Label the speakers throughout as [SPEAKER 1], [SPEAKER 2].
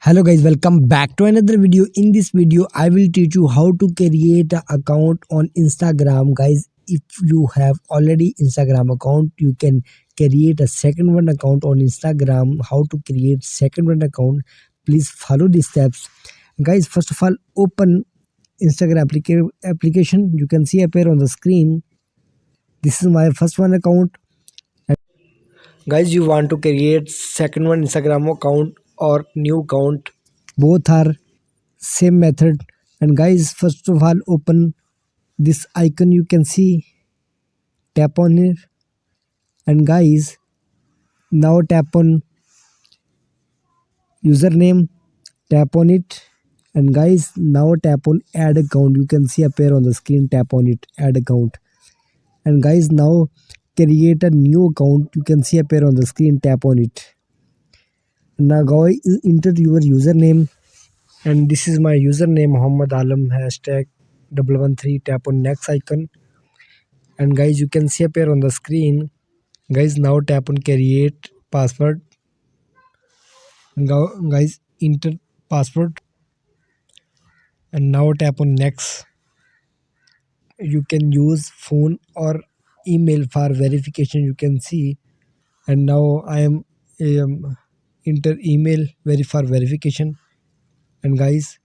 [SPEAKER 1] Hello guys, welcome back to another video. In this video I will teach you how to create an account on Instagram. Guys, if you have already Instagram account, you can create a second one account on Instagram. How to create second one account, please follow these steps. Guys, first of all, open Instagram application. You can see appear on the screen. This is my first one account. Guys, you want to create second one Instagram account or new account, both are same method. And guys, first of all, open this icon, you can see, tap on it. And guys, now tap on username, tap on it. And guys, now tap on add account, you can see appear on the screen, tap on it, add account. And guys, now create a new account, you can see appear on the screen, tap on it. Now go enter your username, and this is my username, Muhammad Alam hashtag 113. Tap on next icon, and guys, you can see appear on the screen. Guys, now tap on create password. Now guys, enter password, and now tap on next. You can use phone or email for verification, you can see. And now I am enter email for verification. And guys,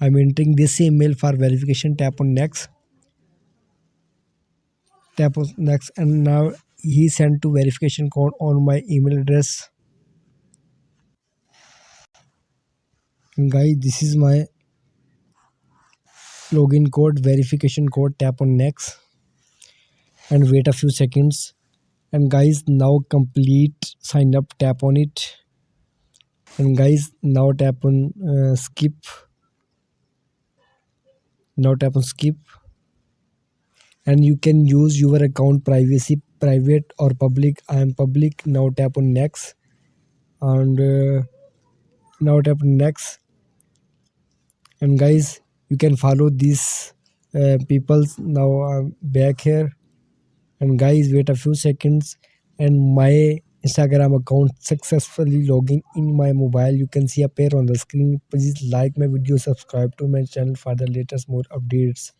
[SPEAKER 1] I'm entering this email for verification. Tap on next, tap on next, and now he sent to verification code on my email address. And guys, this is my login code, verification code. Tap on next and wait a few seconds. And guys, now complete sign up, tap on it. And guys, now tap on skip. Now tap on skip, and you can use your account privacy, private or public. I am public. Now tap on next, and now tap on next. And guys, you can follow these people. Now I'm back here, and guys, wait a few seconds, and my Instagram account successfully logging in my mobile, you can see appear on the screen. Please like my video, subscribe to my channel for the latest more updates.